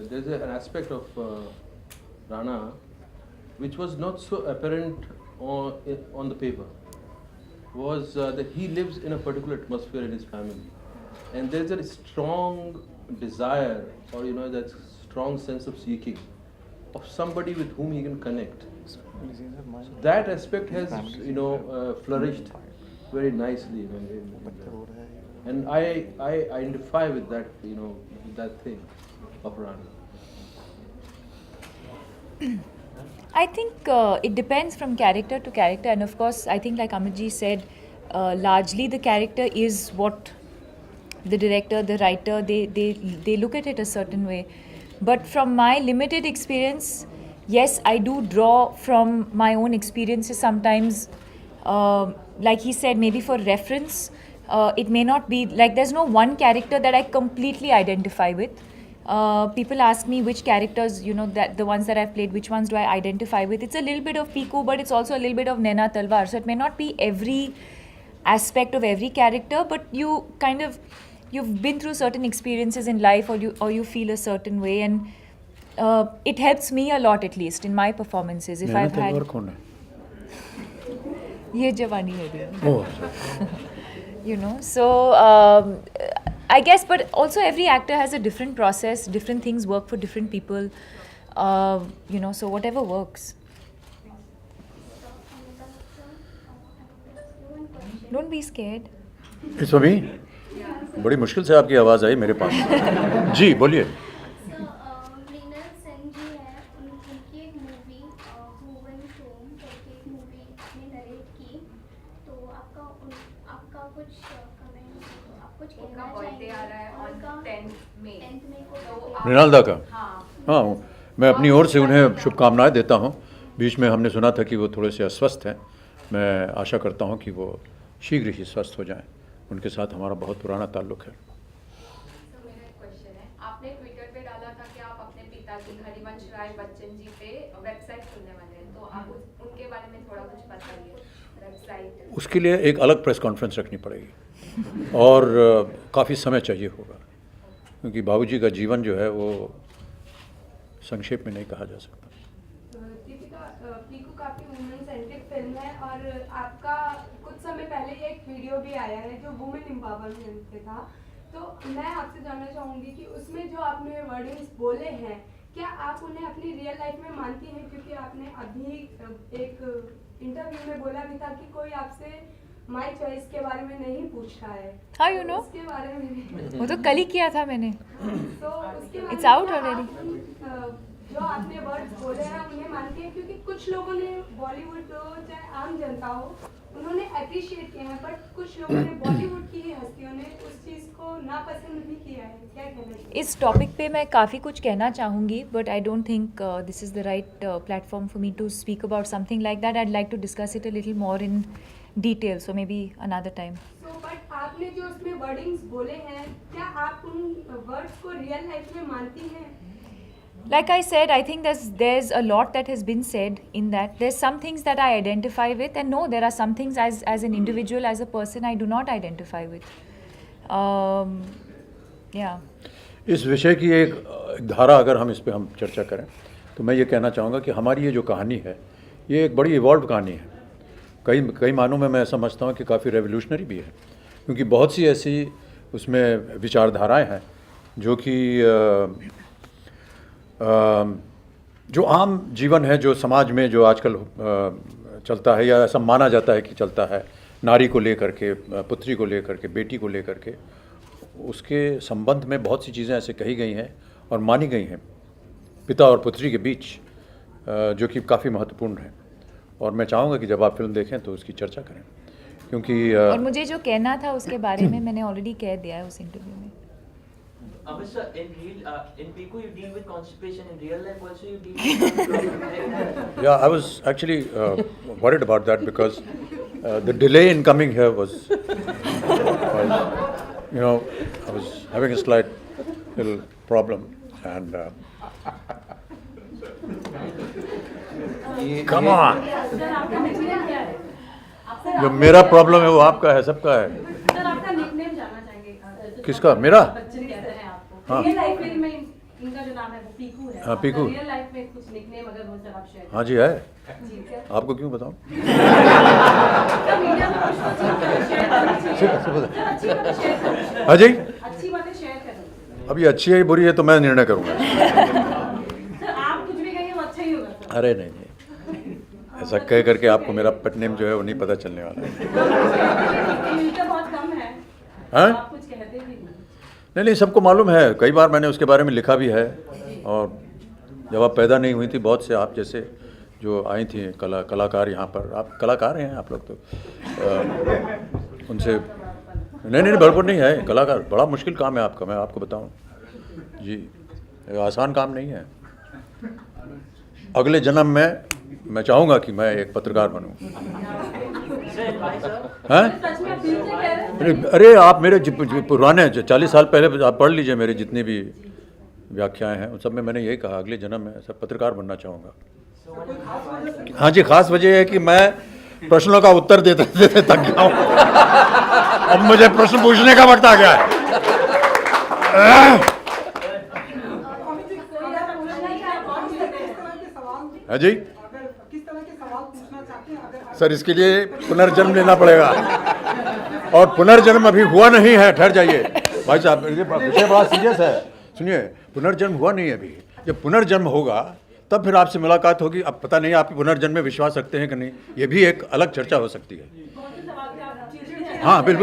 there's an aspect of Rana which was not so apparent on the paper, was that he lives in a particular atmosphere in his family, and there's a strong desire, or that strong sense of seeking of somebody with whom he can connect. So that aspect has flourished very nicely, and I identify with that, that thing of Rana. I think it depends from character to character, and of course, I think like Amitji said, largely the character is what the director, the writer, they look at it a certain way. But from my limited experience, yes, I do draw from my own experiences sometimes. Like he said, maybe for reference, it may not be like there's no one character that I completely identify with. People ask me which characters, that the ones that I've played, which ones do I identify with. It's a little bit of Piku, but it's also a little bit of Naina Talwar. So it may not be every aspect of every character, but you've been through certain experiences in life, or you feel a certain way, and it helps me a lot, at least in my performances. If I've had Ye Jawani Hai Dil. So I guess, but also every actor has a different process, different things work for different people, so whatever works. Don't be scared. It's for me. बड़ी मुश्किल से आपकी आवाज़ आई मेरे पास. जी बोलिए. मृणाल सेन जी है, उनकी एक मूवी वुमन होम करके एक मूवी ने नरेट की, तो आपका कुछ कमेंट, आप कुछ कहना बर्थडे आ रहा है ऑन 10th मई को, मृणाल दा का. हाँ, मैं अपनी ओर से उन्हें शुभकामनाएं देता हूँ. बीच में हमने सुना था कि वो थोड़े से अस्वस्थ हैं. मैं आशा करता हूँ कि वो शीघ्र ही स्वस्थ हो जाएं. उनके साथ हमारा बहुत पुराना ताल्लुक़ है. तो मेरा एक क्वेश्चन है, आपने ट्विटर पे डाला था कि आप अपने पिताजी हरिवंश राय बच्चन जी पे वेबसाइट खोलने वाले हैं, तो आप उनके बारे में थोड़ा कुछ बताइए. वेबसाइट उसके लिए एक अलग प्रेस कॉन्फ्रेंस रखनी पड़ेगी और काफ़ी समय चाहिए होगा, क्योंकि बाबूजी का जीवन जो है वो संक्षेप में नहीं कहा जा सकता. पीकू काफ़ी वुमेन सेंट्रिक फिल्म है, और आपका कुछ समय पहले एक वीडियो भी आया है जो वुमेन एम्पावरमेंट पे था. तो मैं आपसे जानना चाहूँगी कि उसमें जो आपने वर्डिंग्स बोले हैं, क्या आप उन्हें अपनी रियल लाइफ में मानती हैं? क्योंकि आपने अभी एक इंटरव्यू में बोला भी था कि कोई आपसे माय चॉइस के बारे में नहीं पूछ रहा है. हाँ, उसके बारे में वो तो कल ही किया था मैंने. तो उसके बारे It's में out क्या already. आप, जो आपने वर्ड्स बोले हैं उन्हें मानती हैं? क्योंकि कुछ लोगों ने बॉलीवुड हो चाहे आम जनता हो, उन्होंने अप्रिशिएट किया है, बट कुछ लोगों ने बॉलीवुड की ही हस्तियों ने उस चीज़ को नापसंद भी किया है. क्या कहना चाहिए इस टॉपिक पे मैं काफ़ी कुछ कहना चाहूँगी, but I don't think this is the right platform for me to speak about something like that. I like to discuss it a little more in detail, so may be another time. So but आपने जो उसमें wordings बोले हैं, क्या आप उन words को real life में मानती हैं? Like I said, I think there's a lot that has been said in that. There's some things that I identify with, and no, there are some things as an individual, as a person, I do not identify with. Yeah. इस विषय की एक धारा अगर हम इस पे हम चर्चा करें, तो मैं ये कहना चाहूँगा कि हमारी ये जो कहानी है, ये एक बड़ी इवॉल्व कहानी है. कई मानों में मैं समझता हूँ कि काफ़ी रेवोल्यूशनरी भी है, क्योंकि बहुत सी ऐसी उसमें विचारधाराएं हैं जो कि जो आम जीवन है, जो समाज में जो आजकल चलता है, या ऐसा माना जाता है कि चलता है, नारी को लेकर के, पुत्री को लेकर के, बेटी को लेकर के, उसके संबंध में बहुत सी चीज़ें ऐसे कही गई हैं और मानी गई हैं पिता और पुत्री के बीच, जो कि काफ़ी महत्वपूर्ण है. और मैं चाहूँगा कि जब आप फिल्म देखें तो उसकी चर्चा करें, क्योंकि और मुझे जो कहना था उसके बारे में मैंने ऑलरेडी कह दिया है उस इंटरव्यू में. Amit sir, in Piku you deal with constipation. In real life also you deal with Yeah, I was actually worried about that because the delay in coming here was, I was having a slight little problem, and come on. जो मेरा problem है वो आपका है, सबका है. Sir, आपका nickname जानना चाहेंगे. किसका? मेरा? बच्चन कहते हैं आपको. हाँ. रियल लाइफ में इनका जो नाम है वो पीकू है। हाँ, पीकू। रियल लाइफ में कुछ निकनेम अगर हो सर आप शेयर हाँ जी है, जी क्या? आपको क्यों बताऊँ? सर मीडिया में कुछ तो चीज़ शेयर करनी चाहिए। सर अच्छी बातें शेयर करनी चाहिए। हाँ जी, अच्छी बातें शेयर करनी चाहिए। अब ये अच्छी है बुरी है तो मैं निर्णय करूँगा। सर आप कुछ भी कहिए वो अच्छा ही होगा सर। अरे नहीं नहीं, ऐसा कह करके आपको मेरा पेट नेम जो है वो नहीं पता चलने वाला है। मिलता बहुत कम है। हाँ? आप कुछ कहते भी नहीं। नहीं, सबको मालूम है, कई बार मैंने उसके बारे में लिखा भी है। और जब आप पैदा नहीं हुई थी, बहुत से आप जैसे जो आई थी कलाकार यहाँ पर, आप कलाकार हैं आप लोग तो, उनसे नहीं भरपूर नहीं है कलाकार, बड़ा मुश्किल काम है आपका, मैं आपको बताऊं जी, आसान काम नहीं है। अगले जन्म में मैं चाहूँगा कि मैं एक पत्रकार बनूं। हैं? सच में आप दिल से कह रहे हैं? अरे आप मेरे पुराने 40 साल पहले आप पढ़ लीजिए, मेरी जितनी भी व्याख्याएं हैं उन सब में मैंने यही कहा, अगले जन्म में सब पत्रकार बनना चाहूँगा। हाँ जी, खास वजह है कि मैं प्रश्नों का उत्तर देते देते थक गया हूँ। अब मुझे प्रश्न पूछने का वक्त आ गया है। हाँ जी, सर इसके लिए पुनर्जन्म लेना पड़ेगा, और पुनर्जन्म अभी हुआ नहीं है। ठहर जाइए भाई साहब, ये विषय बड़ा सीरियस है। सुनिए, पुनर्जन्म हुआ नहीं है अभी, जब पुनर्जन्म होगा तब फिर आपसे मुलाकात होगी। अब पता नहीं आप पुनर्जन्म में विश्वास रखते हैं कि नहीं, ये भी एक अलग चर्चा हो सकती है। हाँ बिल्कुल।